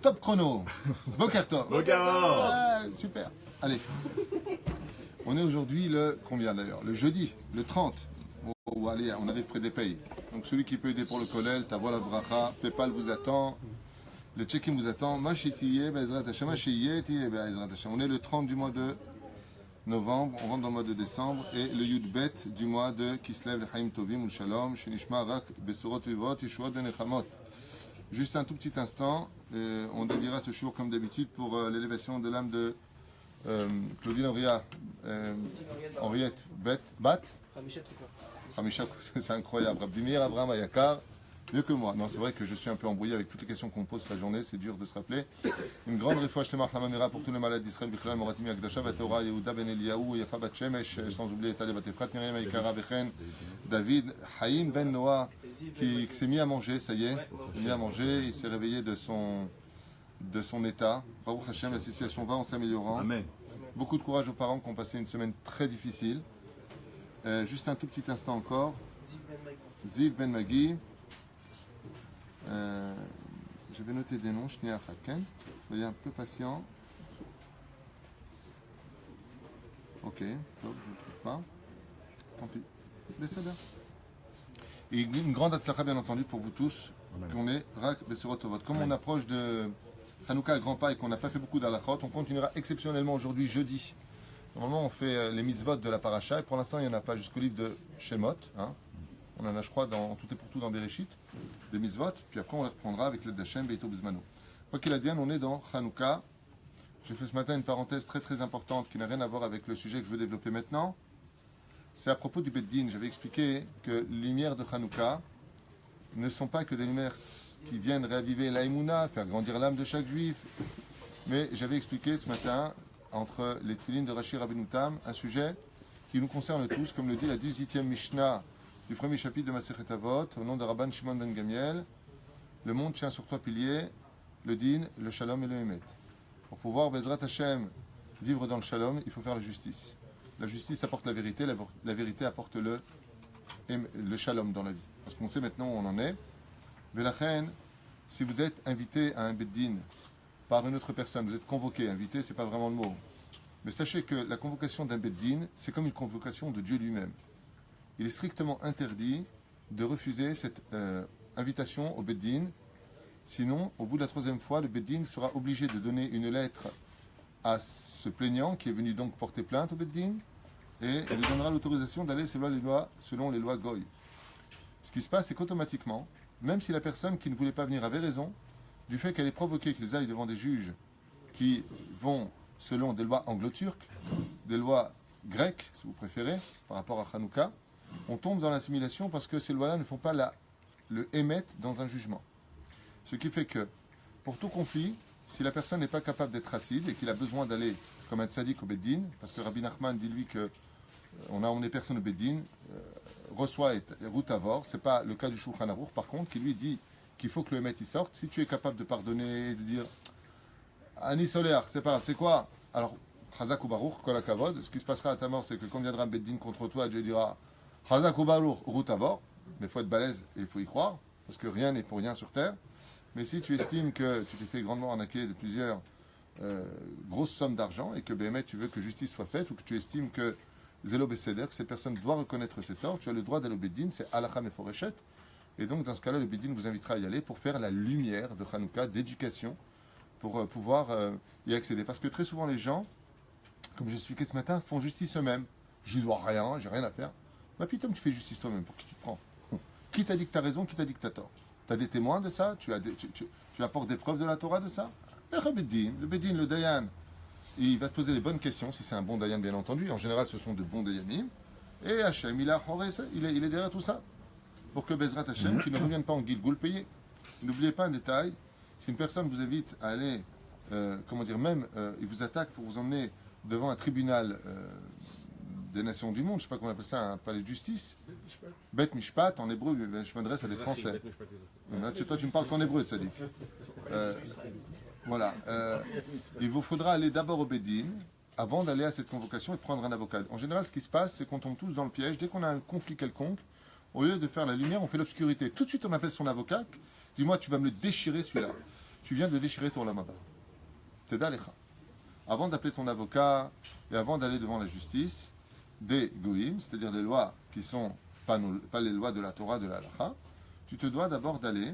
Top chrono. Boker Tov. Super. Allez. On est aujourd'hui le combien d'ailleurs? Le jeudi, le 30. Allez, on arrive près des pays. Donc celui qui peut aider pour le Kollel, Tavo la Bracha, Paypal vous attend, le check-in vous attend. On est le 30 du mois de novembre, on rentre dans le mois de décembre, et le Yud-Bet du mois de Kislev, le Chaim Tovim, ou Shalom, Shenishma Rak, Besorot Vivot, Yeshuot Venechamot. Juste un tout petit instant, on dédiera ce jour comme d'habitude pour l'élévation de l'âme de Claudine Henriette Bat. Hamisha, c'est incroyable. Rabdimir Abraham Ayakar, mieux que moi. Non, c'est vrai que je suis un peu embrouillé avec toutes les questions qu'on pose la journée, c'est dur de se rappeler. Une grande réfouach Shlemach Lamamira pour tous les malades d'Israël, Bichlal, Moratimi, Akdasha, Vatora, Yehuda, Ben Eliyahu, Yafa Bat Shemesh, sans oublier Tade Batefrat, Miriam Ayakara, Bechen, David, Haïm Ben Noah, qui s'est mis à manger, ça y est, s'est mis à manger, il s'est réveillé de son état. Baruch Hashem, la situation va en s'améliorant. Amen. Beaucoup de courage aux parents qui ont passé une semaine très difficile. Juste un tout petit instant encore. Ziv Ben Magui. J'avais noté des noms. Shnia Khatken. Soyez un peu patient. Ok, top, je ne le trouve pas. Tant pis. Décédé. Et une grande atzlacha bien entendu pour vous tous. Qu'on est Rak Besorot Tovot. Comme on approche de Hanouka à grands pas et qu'on n'a pas fait beaucoup d'halachot, on continuera exceptionnellement aujourd'hui, jeudi. Normalement, on fait les mitzvot de la paracha, et pour l'instant, il n'y en a pas jusqu'au livre de Shemot. Hein. On en a, je crois, dans tout et pour tout dans Bereshit, des mitzvot, puis après, on les reprendra avec l'aide d'Hachem, Beito Bizmano. Quoi qu'il advienne, on est dans Hanouka. J'ai fait ce matin une parenthèse très très importante qui n'a rien à voir avec le sujet que je veux développer maintenant. C'est à propos du Beddin. J'avais expliqué que les lumières de Hanouka ne sont pas que des lumières qui viennent réaviver l'aïmouna, faire grandir l'âme de chaque juif. Mais j'avais expliqué ce matin, entre les tefilines de Rashi Rabbeinu Tam, un sujet qui nous concerne tous, comme le dit la 18e Mishnah du premier chapitre de Masechet Avot, au nom de Rabban Shimon ben Gamiel. Le monde tient sur trois piliers, le din, le shalom et le emet. Pour pouvoir, Bezrat Hashem, vivre dans le shalom, il faut faire la justice. La justice apporte la vérité apporte le shalom dans la vie. Parce qu'on sait maintenant où on en est. Velachen, si vous êtes invité à un beddin par une autre personne, vous êtes convoqué, invité, c'est pas vraiment le mot. Mais sachez que la convocation d'un beddin, c'est comme une convocation de Dieu lui-même. Il est strictement interdit de refuser cette invitation au beddin. Sinon, au bout de la troisième fois, le beddin sera obligé de donner une lettre à ce plaignant qui est venu donc porter plainte au beddin, et il lui donnera l'autorisation d'aller selon les lois Goy. Ce qui se passe, c'est qu'automatiquement, même si la personne qui ne voulait pas venir avait raison, du fait qu'elle est provoquée qu'ils aillent devant des juges qui vont selon des lois anglo-turques, des lois grecques, si vous préférez, par rapport à Hanouka, on tombe dans l'assimilation parce que ces lois-là ne font pas le émet dans un jugement. Ce qui fait que, pour tout conflit, si la personne n'est pas capable d'être acide et qu'il a besoin d'aller comme un tzaddik au Beddin, parce que Rabbi Nachman dit lui que on a emmené personne au Beddin, reçoit et route à vor, c'est pas le cas du Shulchan Aruch par contre, qui lui dit qu'il faut que le émet y sorte. Si tu es capable de pardonner, de dire Ani Solaire, c'est pas grave, c'est quoi? Alors, Chazak ou Baruch, Kol HaKavod, ce qui se passera à ta mort, c'est que quand viendra un Beddin contre toi, Dieu dira Chazak ou Baruch, route à vor, mais il faut être balèze et il faut y croire, parce que rien n'est pour rien sur terre. Mais si tu estimes que tu t'es fait grandement arnaquer de plusieurs grosses sommes d'argent et que BMF, tu veux que justice soit faite, ou que tu estimes que Zélo Besséder, que cette personne doit reconnaître ses torts, tu as le droit d'aller au Beddin, c'est Halakha Meforeshet. Et donc, dans ce cas-là, le Beddin vous invitera à y aller pour faire la lumière de Hanouka, d'éducation, pour pouvoir y accéder. Parce que très souvent, les gens, comme j'expliquais ce matin, font justice eux-mêmes. Je ne dois rien, j'ai rien à faire. Mais putain, tu fais justice toi-même, pour qui tu te prends? Qui t'a dit que tu as raison, qui t'a dit que tu as tort? Tu as des témoins de ça? Tu apportes des preuves de la Torah de ça? Le Beddin, le Dayan, il va te poser les bonnes questions, si c'est un bon Dayan, bien entendu. En général, ce sont de bons Dayanim. Et Hachem, il est derrière tout ça. Pour que Bezrat Hachem, tu ne reviennes pas en Gilgoul payé. N'oubliez pas un détail. Si une personne vous invite à aller, il vous attaque pour vous emmener devant un tribunal des nations du monde, je ne sais pas comment on appelle ça, un palais de justice. Bet Mishpat, en hébreu, je m'adresse à des Français. Toi, tu me parles qu'en hébreu, ça dit. Voilà. Il vous faudra aller d'abord au Beddin avant d'aller à cette convocation et de prendre un avocat. En général, ce qui se passe, c'est qu'on tombe tous dans le piège. Dès qu'on a un conflit quelconque, au lieu de faire la lumière, on fait l'obscurité. Tout de suite, on appelle son avocat. Dis-moi, tu vas me le déchirer celui-là. tu viens de déchirer ton lama. Teda lecha. Avant d'appeler ton avocat et avant d'aller devant la justice, des goïm, c'est-à-dire les lois qui sont pas les lois de la Torah, de la halacha, tu te dois d'abord d'aller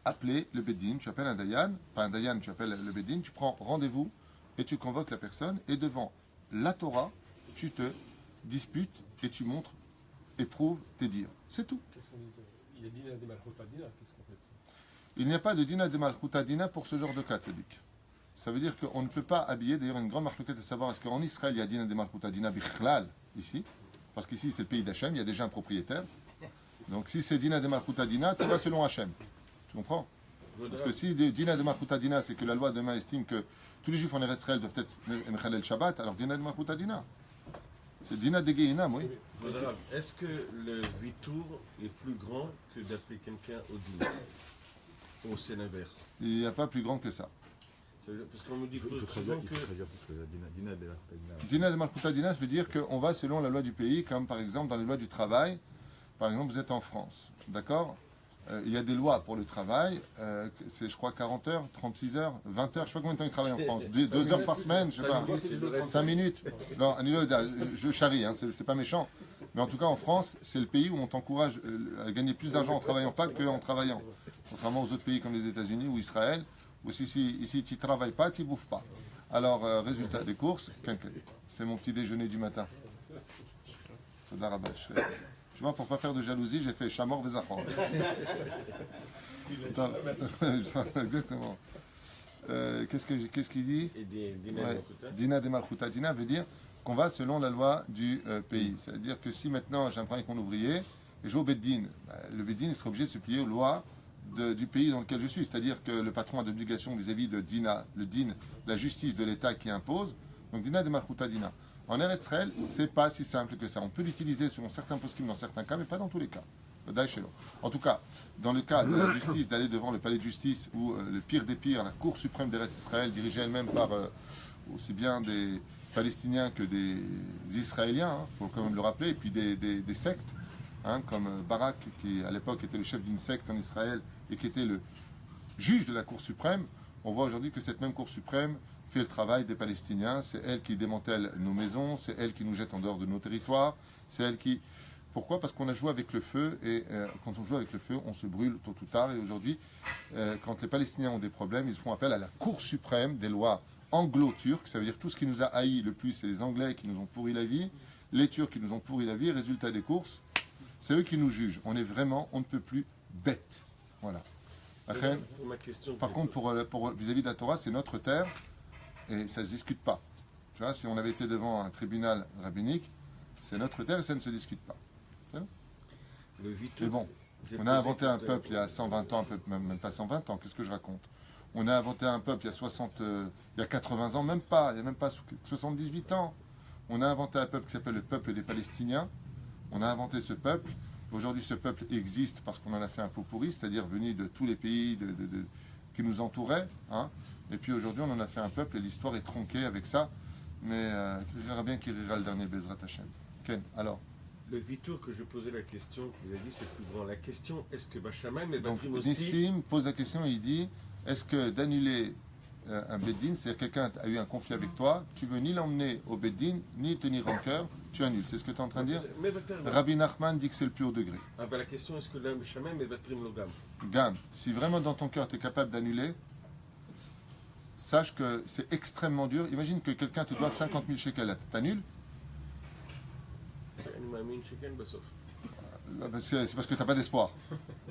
appeler le Bédine, tu appelles un Dayan, pas un Dayan, tu appelles le Bédine, tu prends rendez-vous et tu convoques la personne et devant la Torah, tu te disputes et tu montres et prouves tes dires. C'est tout. Il y a Dina de Malchuta Dina, qu'est-ce qu'on fait de ça? Il n'y a pas de Dina de Malchuta Dina pour ce genre de cas, Tzadik. Ça veut dire qu'on ne peut pas habiller, d'ailleurs une grande marloquette à savoir, est-ce qu'en Israël il y a Dina de Malchuta Dina Bichlal, ici, parce qu'ici c'est le pays d'Hachem, il y a déjà un propriétaire. Donc si c'est Dina de Malchuta Dina, tout va selon Hachem. Tu comprends? Parce que si Dina de Malchuta Dina, c'est que la loi demain estime que tous les juifs en Eretz Israël doivent être Mechalel Shabbat, alors Dina de Malchuta Dina. C'est Dina de Gehinam, oui. Est-ce que le vitour est plus grand que d'appeler quelqu'un au dîner? Ou c'est l'inverse? Il n'y a pas plus grand que ça. Parce qu'on me dit souvent que... Dina de Malchuta Dina, ça veut dire qu'on va selon la loi du pays, comme par exemple dans les lois du travail. Par exemple, vous êtes en France, d'accord? Il y a des lois pour le travail, c'est je crois 40 heures, 36 heures, 20 heures, je ne sais pas combien de temps ils travaillent en France, 2 heures par semaine, je sais pas, 5 minutes. Non, je charrie, hein, c'est pas méchant. Mais en tout cas, en France, c'est le pays où on t'encourage à gagner plus d'argent en travaillant pas qu'en travaillant. Contrairement aux autres pays comme les États-Unis ou Israël, où ici tu ne travailles pas, tu ne bouffes pas. Alors, résultat des courses, c'est mon petit déjeuner du matin. C'est de la rabache. Tu vois, pour ne pas faire de jalousie, j'ai fait Chamor Vezachor. Exactement. Qu'est-ce qu'il dit? Dina de Malchuta Dina veut dire qu'on va selon la loi du pays. C'est-à-dire que si maintenant j'ai un problème avec mon ouvrier et je vais au Beddin, le Beddin sera obligé de se plier aux lois du pays dans lequel je suis. C'est-à-dire que le patron a d'obligation vis-à-vis de Dina, le Din, la justice de l'État qui impose. Donc Dina de Malchuta Dina. En Eretz Israël, c'est pas si simple que ça. On peut l'utiliser selon certains poskim dans certains cas, mais pas dans tous les cas. En tout cas, dans le cas de la justice, d'aller devant le palais de justice, où le pire des pires, la Cour suprême d'Eretz Israël, dirigée elle-même par aussi bien des Palestiniens que des Israéliens, il faut quand même le rappeler, et puis des sectes, comme Barak, qui à l'époque était le chef d'une secte en Israël et qui était le juge de la Cour suprême. On voit aujourd'hui que cette même Cour suprême fait le travail des Palestiniens, c'est elle qui démantèle nos maisons, c'est elle qui nous jette en dehors de nos territoires, c'est elle qui... Pourquoi? Parce qu'on a joué avec le feu, et quand on joue avec le feu, on se brûle tôt ou tard, et aujourd'hui, quand les Palestiniens ont des problèmes, ils font appel à la Cour suprême des lois anglo-turques, ça veut dire tout ce qui nous a haïs le plus, c'est les Anglais qui nous ont pourri la vie, les Turcs qui nous ont pourri la vie, résultat des courses, c'est eux qui nous jugent. On est vraiment, on ne peut plus bêtes. Voilà. Par contre, pour vis-à-vis de la Torah, c'est notre terre, et ça ne se discute pas. Tu vois, si on avait été devant un tribunal rabbinique, c'est notre terre et ça ne se discute pas. Mais bon, on a inventé un peuple il y a 120 ans, même pas 120 ans, qu'est-ce que je raconte? On a inventé un peuple il y a 80 ans, même pas, il n'y a même pas 78 ans. On a inventé un peuple qui s'appelle le peuple des Palestiniens. On a inventé ce peuple. Aujourd'hui, ce peuple existe parce qu'on en a fait un pot pourri, c'est-à-dire venu de tous les pays qui nous entouraient. Et puis aujourd'hui, on en a fait un peuple et l'histoire est tronquée avec ça. Mais j'aimerais bien qu'il rira le dernier Bezrat Hashem. Ken, alors? Le vitour que je posais la question, il a dit c'est plus grand. La question, est-ce que Bachamaï mais Donc, Batrim aussi... Nissim pose la question et il dit, est-ce que d'annuler un Beddin, c'est-à-dire quelqu'un a eu un conflit avec toi, tu veux ni l'emmener au Beddin, ni tenir rancœur, tu annules. C'est ce que tu es en train de dire? Rabbi Nachman dit que c'est le plus haut degré. La question, est-ce que là, Bachamaï mais Batrim Logam? Gam, si vraiment dans ton cœur tu es capable d'annuler, sache que c'est extrêmement dur. Imagine que quelqu'un te doit 50 000 shekels, t'annules? C'est parce que tu n'as pas d'espoir.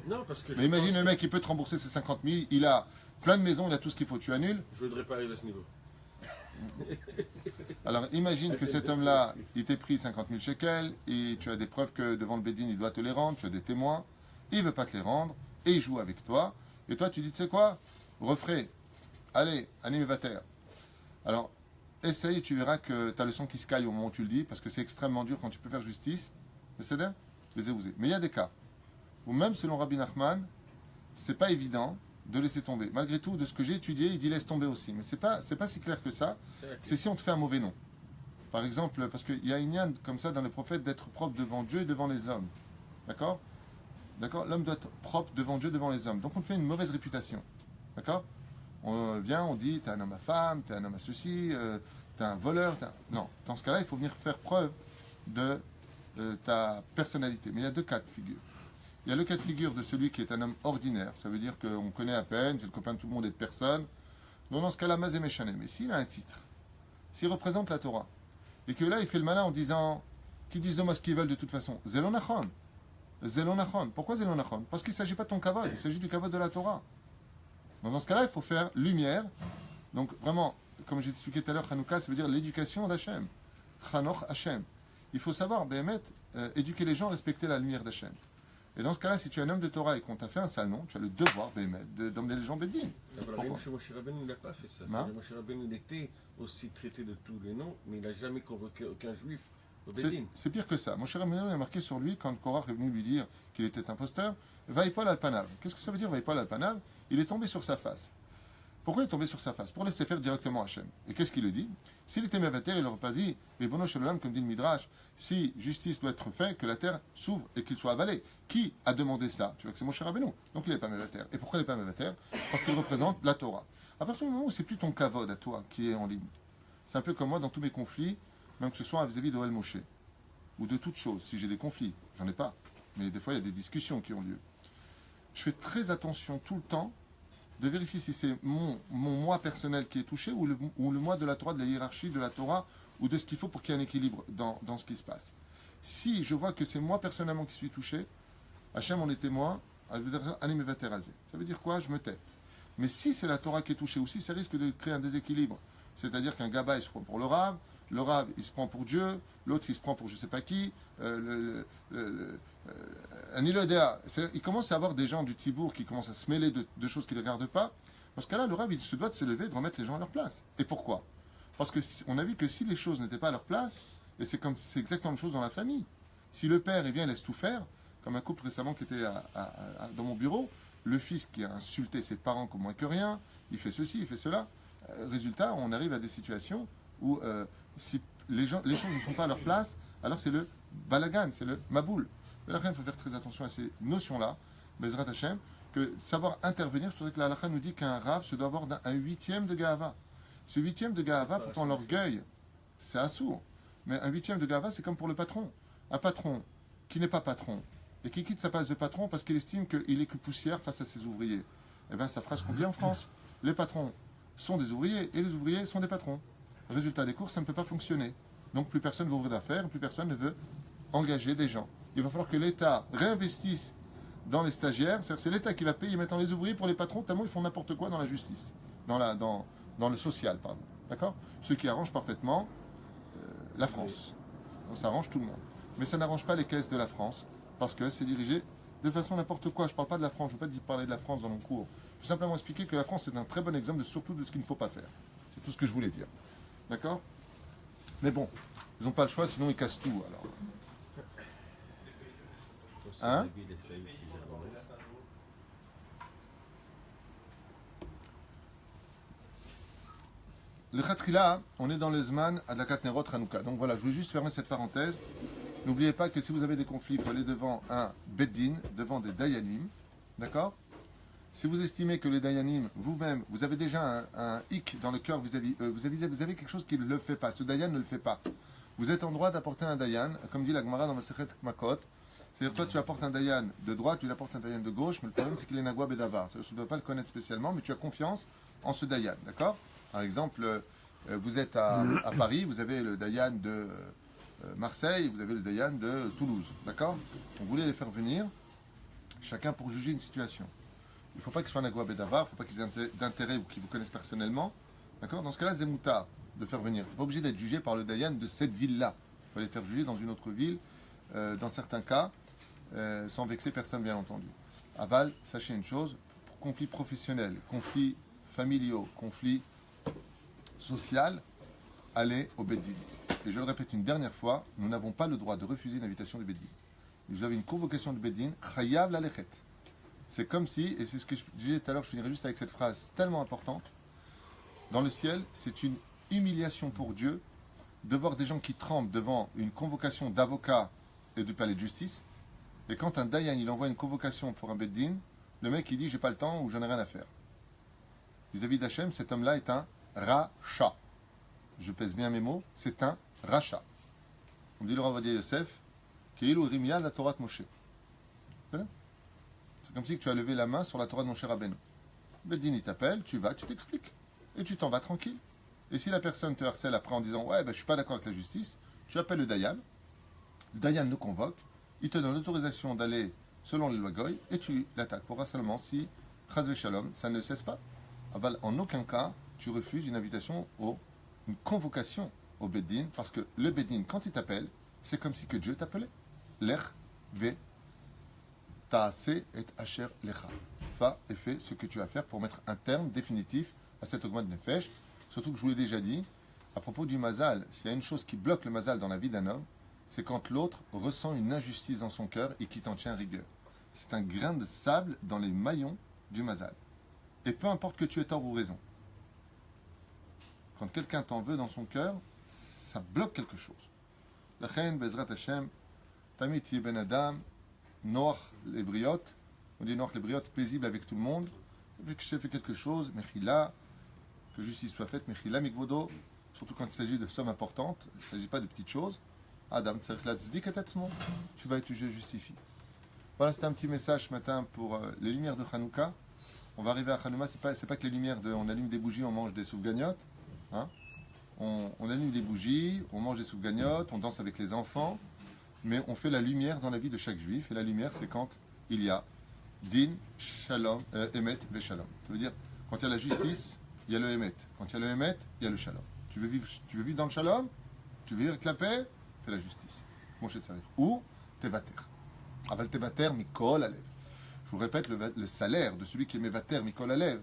Non, parce que... Mais imagine le mec qui peut te rembourser ses 50 000, il a plein de maisons, il a tout ce qu'il faut, tu annules? Je ne voudrais pas arriver à ce niveau. Alors imagine que cet homme-là, il t'est pris 50 000 shekels, et tu as des preuves que devant le Bédine, il doit te les rendre, tu as des témoins, il ne veut pas te les rendre, et il joue avec toi, et toi tu dis, tu sais quoi, refrais, allez, animevater. Alors, essaye et tu verras que tu as le son qui se caille au moment où tu le dis, parce que c'est extrêmement dur quand tu peux faire justice. C'est bien, les éousés. Mais il y a des cas où même selon Rabbi Nachman, c'est pas évident de laisser tomber. Malgré tout, de ce que j'ai étudié, il dit laisse tomber aussi. Mais c'est pas si clair que ça. C'est si on te fait un mauvais nom. Par exemple, parce qu'il y a une yann comme ça dans les prophètes d'être propre devant Dieu et devant les hommes. D'accord? L'homme doit être propre devant Dieu, devant les hommes. Donc on te fait une mauvaise réputation. D'accord? On vient, on dit, t'es un homme à femme, t'es un homme à ceci, t'es un voleur. Non, dans ce cas-là, il faut venir faire preuve de ta personnalité. Mais il y a deux cas de figure. Il y a le cas de figure de celui qui est un homme ordinaire. Ça veut dire qu'on connaît à peine, c'est le copain de tout le monde et de personne. Donc dans ce cas-là, Mazé Méchanem. Mais s'il a un titre, s'il représente la Torah, et que là, il fait le malin en disant qu'ils disent de moi ce qu'ils veulent de toute façon. Zelonachon. Zelonachon. Pourquoi Zelonachon? Parce qu'il ne s'agit pas de ton kavod, il s'agit du kavod de la Torah. Donc dans ce cas-là, il faut faire lumière. Donc vraiment, comme j'ai expliqué tout à l'heure, Hanouka, ça veut dire l'éducation d'Hachem. Chanoch Hachem. Il faut savoir, Béhémet, éduquer les gens, respecter la lumière d'Hachem. Et dans ce cas-là, si tu es un homme de Torah et qu'on t'a fait un sale nom, tu as le devoir, Béhémet, d'emmener les gens Bédine. Moshe Rabbeinu n'a pas fait ça. Moshe Rabbeinu, il était aussi traité de tous les noms, mais il n'a jamais convoqué aucun juif au Bédine. C'est pire que ça. Moshe Rabbeinu a marqué sur lui, quand Korach est venu lui dire qu'il était imposteur, Vaipol al-Panav. Qu'est-ce que ça veut dire, Vaipol al-Panav? Il est tombé sur sa face. Pourquoi il est tombé sur sa face? Pour laisser faire directement Hachem. Et qu'est-ce qu'il lui dit? S'il était Mevater, il n'aurait pas dit, mais Bono Shalom, comme dit le Midrash, si justice doit être faite, que la terre s'ouvre et qu'il soit avalé. Qui a demandé ça? Tu vois que c'est Moshe Rabbeinu. Donc il n'est pas Mevater. Et pourquoi il n'est pas Mevater? Parce qu'il représente la Torah. À partir du moment où c'est plus ton kavod à toi qui est en ligne, c'est un peu comme moi dans tous mes conflits, même que ce soit vis-à-vis d'Oel Moshe, ou de toute chose. Si j'ai des conflits, j'en ai pas, mais des fois il y a des discussions qui ont lieu. Je fais très attention tout le temps de vérifier si c'est mon moi personnel qui est touché ou le moi de la Torah, de la hiérarchie de la Torah, ou de ce qu'il faut pour qu'il y ait un équilibre dans ce qui se passe. Si je vois que c'est moi personnellement qui suis touché, Hachem en est témoin, ça veut dire quoi? Je me tais. Mais si c'est la Torah qui est touchée, ou si ça risque de créer un déséquilibre, c'est-à-dire qu'un gaba il se prend pour le Rav il se prend pour Dieu, l'autre il se prend pour je ne sais pas qui, un ilodéa, il commence à avoir des gens du Tibour qui commencent à se mêler de choses qu'ils ne regardent pas. Dans ce cas-là, le Rav il se doit de se lever et de remettre les gens à leur place. Et pourquoi? Parce qu'on a vu que si les choses n'étaient pas à leur place, et c'est exactement la même chose dans la famille. Si le père vient et laisse tout faire, comme un couple récemment qui était dans mon bureau, le fils qui a insulté ses parents comme moins que rien, il fait ceci, il fait cela. Résultat, on arrive à des situations où si les choses ne sont pas à leur place, alors c'est le balagan, c'est le maboul. Là, il faut faire très attention à ces notions-là, Bezrat Hashem, que savoir intervenir, c'est pour ça que la halakha nous dit qu'un rav se doit avoir un huitième de Gahava. Ce huitième de Gahava, pourtant l'orgueil, c'est assourd. Mais un huitième de Gahava, c'est comme pour le patron. Un patron qui n'est pas patron et qui quitte sa place de patron parce qu'il estime qu'il est que poussière face à ses ouvriers, eh bien, ça fera ce qu'on dit en France. Les patrons sont des ouvriers et les ouvriers sont des patrons. Résultat des courses, ça ne peut pas fonctionner. Donc plus personne ne veut ouvrir d'affaires, plus personne ne veut engager des gens. Il va falloir que l'État réinvestisse dans les stagiaires, c'est-à-dire c'est l'État qui va payer maintenant les ouvriers pour les patrons, tellement ils font n'importe quoi dans la justice, dans le social, pardon. D'accord? Ce qui arrange parfaitement la France. Donc ça arrange tout le monde. Mais ça n'arrange pas les caisses de la France, parce que c'est dirigé de façon n'importe quoi. Je ne parle pas de la France, je ne veux pas parler de la France dans mon cours. Je veux simplement expliquer que la France est un très bon exemple surtout de ce qu'il ne faut pas faire. C'est tout ce que je voulais dire. D'accord? Mais bon, ils n'ont pas le choix, sinon ils cassent tout. Alors. Hein? Le Khatrila, on est dans le Zman Adlakat Nerot Hanouka. Donc voilà, je voulais juste fermer cette parenthèse. N'oubliez pas que si vous avez des conflits, il faut aller devant un Beddin, devant des Dayanim. D'accord? Si vous estimez que les Dayanim, vous-même, vous avez déjà un hic dans le cœur vis-à-vis eux, vous avez quelque chose qui ne le fait pas, ce Dayan ne le fait pas. Vous êtes en droit d'apporter un Dayan, comme dit la Gemara dans le Masechet Makot. C'est-à-dire, toi, tu apportes un Dayan de droite, tu apportes un Dayan de gauche, mais le problème, c'est qu'il est Nagwa Bedavar. Tu ne dois pas le connaître spécialement, mais tu as confiance en ce Dayan. D'accord? Par exemple, vous êtes à Paris, vous avez le Dayan de Marseille, vous avez le Dayan de Toulouse. D'accord? Vous voulez les faire venir, chacun pour juger une situation. Il ne faut pas qu'ils soient Nagwa Bedavar, il ne faut pas qu'ils aient d'intérêt ou qu'ils vous connaissent personnellement. D'accord? Dans ce cas-là, Zemouta, de faire venir. Tu n'es pas obligé d'être jugé par le Dayan de cette ville-là. Il faut les faire juger dans une autre ville, dans certains cas, sans vexer personne, bien entendu. Aval, sachez une chose, pour conflits professionnels, conflits familiaux, conflits social, aller au Beddin. Et je le répète une dernière fois, nous n'avons pas le droit de refuser l'invitation du Beddin. Vous avez une convocation du Beddin, chayav la lechet. C'est comme si, et c'est ce que je disais tout à l'heure, je finirai juste avec cette phrase tellement importante, dans le ciel, c'est une humiliation pour Dieu de voir des gens qui tremblent devant une convocation d'avocats et du palais de justice, et quand un Dayan, il envoie une convocation pour un Beddin, le mec il dit j'ai pas le temps ou j'en ai rien à faire. vis-à-vis d'Hachem, cet homme-là est un racha. Je pèse bien mes mots, c'est un racha. On dit le Rav Ovadia Yosef, Keilu Rimya la Torah de Moshe. C'est comme si tu as levé la main sur la Torah de Moshe Rabbeinu. Beddin, il t'appelle, tu vas, tu t'expliques. Et tu t'en vas tranquille. Et si la personne te harcèle après en disant ouais, ben, je suis pas d'accord avec la justice, tu appelles le Dayan. Le Dayan le convoque, il te donne l'autorisation d'aller selon les lois Goy et tu l'attaques. Pourquoi seulement si, Chazve Shalom, ça ne cesse pas. En aucun cas, tu refuses une invitation une convocation au Beddin, parce que le Beddin, quand il t'appelle, c'est comme si que Dieu t'appelait. Lech ve ta'ase et asher lecha. Va et fais ce que tu as à faire pour mettre un terme définitif à cette augmente nefesh. Surtout que je vous l'ai déjà dit, à propos du mazal, s'il y a une chose qui bloque le mazal dans la vie d'un homme, c'est quand l'autre ressent une injustice dans son cœur et qui t'en tient rigueur. C'est un grain de sable dans les maillons du mazal. Et peu importe que tu aies tort ou raison. Quand quelqu'un t'en veut dans son cœur, ça bloque quelque chose. La reine, Bezrat Hashem, Tamit Ben Adam, Noach les briotes, on dit Noach les briotes, paisible avec tout le monde, vu que je t'ai fait quelque chose, Mechila, que justice soit faite, Mechila Mikvodo, surtout quand il s'agit de sommes importantes, il ne s'agit pas de petites choses. Adam, tu vas être jugé justifié. Voilà, c'était un petit message ce matin pour les lumières de Hanouka. On va arriver à Hanouka, c'est pas que les lumières on allume des bougies, on mange des soufgagnottes. Hein, on allume des bougies, on mange des soufgagnottes, on danse avec les enfants, mais on fait la lumière dans la vie de chaque juif. Et la lumière, c'est quand il y a din, shalom, emet, ve shalom. Ça veut dire, quand il y a la justice, il y a le emet. Quand il y a le emet, il y a le shalom. Tu veux vivre dans le shalom? Tu veux vivre avec la paix? Fais la justice. Mon cher Tsarir. Ou tevater. Aval tevater mikol alev. Je vous répète, le salaire de celui qui est mevater mikol alev,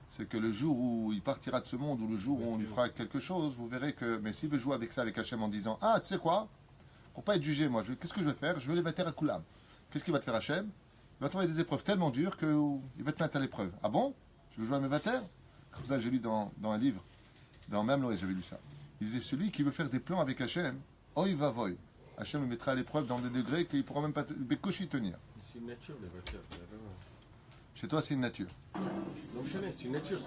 c'est que le jour où il partira de ce monde, ou le jour où on lui fera quelque chose, vous verrez que, mais s'il veut jouer avec ça, avec Hachem, en disant, ah, tu sais quoi, pour pas être jugé, moi, qu'est-ce que je vais faire? Je vais les vater à Koulam. Qu'est-ce qu'il va te faire Hachem? Il va trouver des épreuves tellement dures qu'il va te mettre à l'épreuve. Ah bon? Tu veux jouer à mevater? Comme ça, j'ai lu dans un livre, dans Memlo, j'avais lu ça. Il disait, celui qui veut faire des plans avec Hachem, oi va voy. Hachem le mettra à l'épreuve dans des degrés qu'il ne pourra même pas bécochi tenir. C'est une nature, les voitures. Chez toi, c'est une nature. Non, c'est une nature.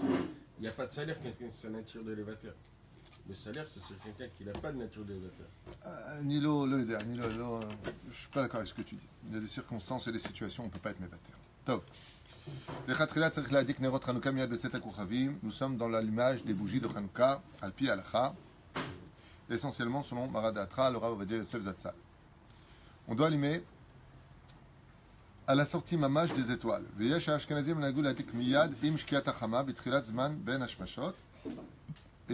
Il n'y a pas de salaire quand c'est la nature de l'élévateur. Le salaire, c'est sur quelqu'un qui n'a pas de nature d'élévateur. Nilo, je ne suis pas d'accord avec ce que tu dis. Il y a des circonstances et des situations où on ne peut pas être mévater. Top. Nous sommes dans l'allumage des bougies de Hanouka, Alpi Alacha, essentiellement selon Maradatra, le Rav Ovadia Yosef Zatzal. On doit allumer à la sortie mamage des étoiles. Et il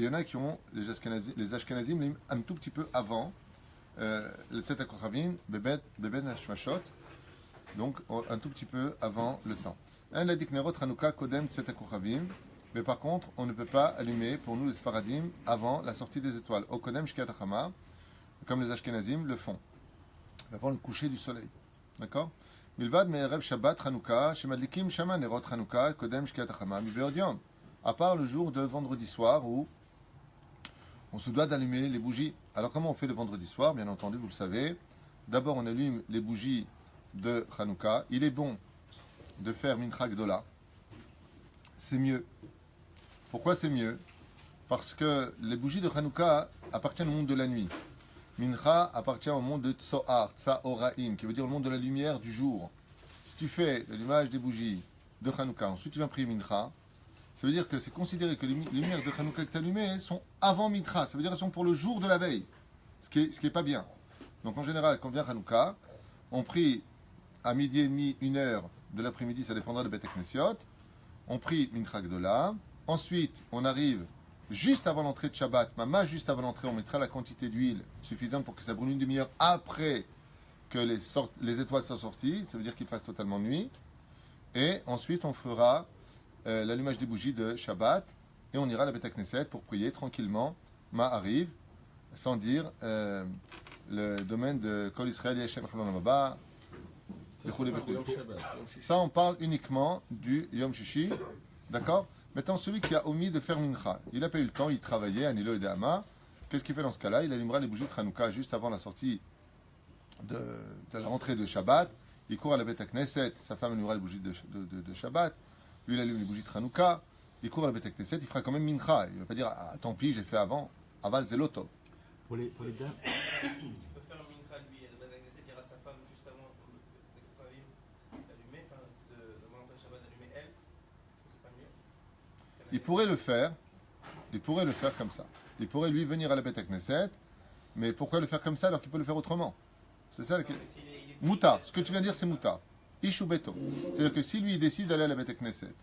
y en a qui ont, les Ashkenazim, un tout petit peu avant, le Tzet HaKochavim, Beben Hashmashot, donc un tout petit peu avant le temps. Mais par contre, on ne peut pas allumer, pour nous les Sfaradim, avant la sortie des étoiles. Au Kodem Shkiat HaChama, comme les Ashkenazim le font, avant le coucher du soleil. D'accord? Milvad me'erev Shabbat Chanukah, shemadlikim shama nerot Chanukah, Kodem Shkiat HaChama, miveod yom. À part le jour de vendredi soir où on se doit d'allumer les bougies. Alors comment on fait le vendredi soir? Bien entendu, vous le savez. D'abord, on allume les bougies de Hanouka. Il est bon de faire Mincha Gdola. C'est mieux. Pourquoi c'est mieux? Parce que les bougies de Hanouka appartiennent au monde de la nuit. Mincha appartient au monde de Tsohar, Tsaoraim, qui veut dire le monde de la lumière du jour. Si tu fais l'allumage des bougies de Hanouka, ensuite tu viens prier Mincha, ça veut dire que c'est considéré que les lumières de Hanouka que tu as allumées sont avant Mincha. Ça veut dire qu'elles sont pour le jour de la veille. Ce qui est pas bien. Donc en général, quand vient Hanouka, on prie à midi et demi, 1h de l'après-midi, ça dépendra de Beth Knessiot. On prie Mincha Gdola. Ensuite, on arrive juste avant l'entrée de Shabbat. Mama, juste avant l'entrée, on mettra la quantité d'huile suffisante pour que ça brûle une demi-heure après que les étoiles soient sorties. Ça veut dire qu'il fasse totalement nuit. Et ensuite, on fera l'allumage des bougies de Shabbat. Et on ira à la Beth Knesset pour prier tranquillement. Ma arrive, sans dire le domaine de Kol Israël Yeshem Chalon Maba. Ça, on parle uniquement du Yom Shishi. D'accord? Maintenant, celui qui a omis de faire Mincha, il n'a pas eu le temps, il travaillait à Nilo et Dehama. Qu'est-ce qu'il fait dans ce cas-là? Il allumera les bougies de Hanouka juste avant la sortie de la rentrée de Shabbat. Il court à la Beth Knesset, sa femme allumera les bougies de Shabbat. Lui, il allume les bougies de Hanouka. il court à la Beth Knesset, il fera quand même mincha. Il ne va pas dire ah, tant pis, j'ai fait avant. Aval zelotov. Pour les dames, Il peut faire un mincha lui à la base Knesset, dire à sa femme juste avant les Kouchavim d'allumer, enfin de l'entrée de Shabbat d'allumer elle. Est-ce que c'est pas mieux? Il pourrait le faire. Il pourrait le faire comme ça. Il pourrait lui venir à la Beth Knesset, mais pourquoi le faire comme ça alors qu'il peut le faire autrement? C'est ça la question. Mouta, ce que tu viens de dire, c'est Mouta. Ishu Beto. C'est-à-dire que si lui il décide d'aller à la Beth Knesset,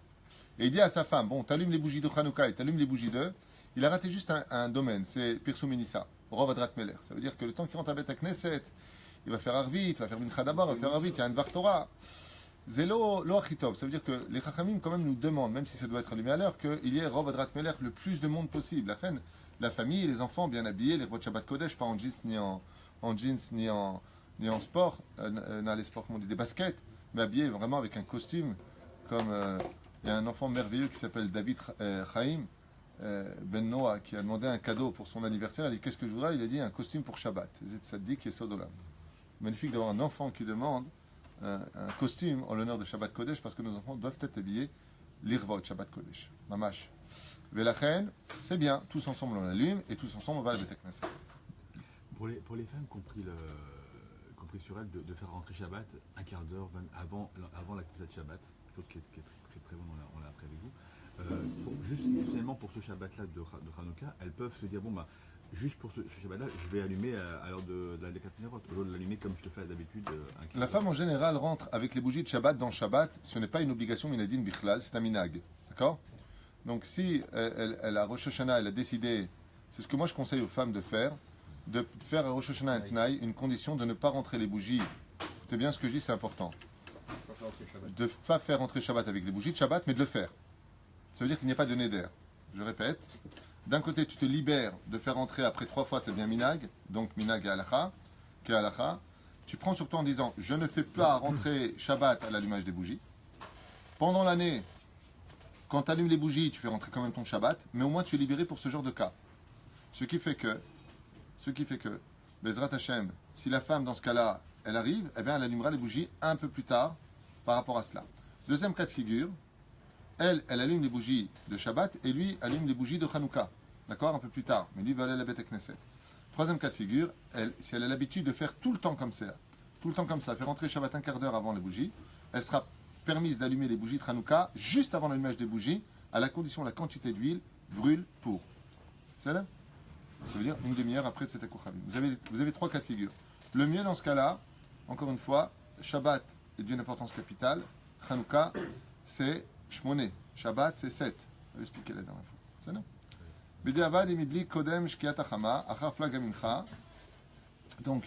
et il dit à sa femme, bon, t'allumes les bougies de Hanouka et t'allumes les bougies de, il a raté juste un domaine, c'est Pirsou Minissa, Rov Adrat Meler. Ça veut dire que le temps qu'il rentre à la Beth Knesset, il va faire Arvit, il va faire Mincha d'abord, il va faire Arvit, il y a un Dvar Torah. Zélo, lo achitov. Ça veut dire que les Chachamim, quand même, nous demandent, même si ça doit être allumé à l'heure, qu'il y ait Rov Adrat Meler le plus de monde possible. La reine, la famille, les enfants bien habillés, les rois de Shabbat Kodesh, pas en jeans ni en sport, dans les sports, comme on dit, des baskets, mais habillés vraiment avec un costume, comme il y a un enfant merveilleux qui s'appelle David Chaim, Ben Noah, qui a demandé un cadeau pour son anniversaire. Il a dit qu'est-ce que je voudrais? Il a dit un costume pour Shabbat. Zet Sadik et Sodolam. Magnifique d'avoir un enfant qui demande un costume en l'honneur de Shabbat Kodesh, parce que nos enfants doivent être habillés l'Irvot Shabbat Kodesh. Mamash. Velachen, c'est bien, tous ensemble on allume et tous ensemble on va à la Beth Knesset. pour les femmes qui ont pris sur elles de faire rentrer Shabbat un quart d'heure avant la Knesset de Shabbat, chose qui est très, très bonne, on l'a appris avec vous. Juste finalement pour ce Shabbat-là de Hanouka, elles peuvent se dire bon bah juste pour ce Shabbat-là, je vais allumer à l'heure de la Kat Nerot, au lieu de l'allumer comme je te fais d'habitude. La femme en général rentre avec les bougies de Shabbat dans Shabbat. Ce n'est pas une obligation minadine bichlal, c'est un minag. D'accord? Donc si elle a Rosh Hashanah, elle a décidé, c'est ce que moi je conseille aux femmes de faire à Rosh Hashanah un tnaï, une condition de ne pas rentrer les bougies. Écoutez bien ce que je dis, c'est important. De ne pas faire rentrer Shabbat avec les bougies de Shabbat, mais de le faire. Ça veut dire qu'il n'y a pas de neder. Je répète. D'un côté, tu te libères de faire rentrer après 3 fois, c'est bien minag, donc minag et halacha, qui est halacha. Tu prends sur toi en disant, je ne fais pas rentrer Shabbat à l'allumage des bougies. Pendant l'année, quand tu allumes les bougies, tu fais rentrer quand même ton Shabbat, mais au moins tu es libéré pour ce genre de cas. Ce qui fait que, Bezrat Hashem, si la femme dans ce cas-là, elle arrive, eh bien elle allumera les bougies un peu plus tard par rapport à cela. Deuxième cas de figure, elle allume les bougies de Shabbat et lui allume les bougies de Hanouka. D'accord? Un peu plus tard. Mais lui va aller à la Beth Knesset. Troisième cas de figure, si elle a l'habitude de faire tout le temps comme ça, faire rentrer Shabbat un quart d'heure avant les bougies, elle sera permise d'allumer les bougies de Hanouka juste avant l'allumage des bougies, à la condition que la quantité d'huile brûle pour. C'est là? Ça veut dire une demi-heure après Tzedek Kochavim. Vous avez 3 cas de figure. Le mieux dans ce cas-là, encore une fois, Shabbat est d'une importance capitale, Hanouka c'est Shmoné. Shabbat, c'est 7. Je vais expliquer la dernière fois. C'est non. B'diavad et midli kodem shkiat hachama, achar plag mincha. Donc,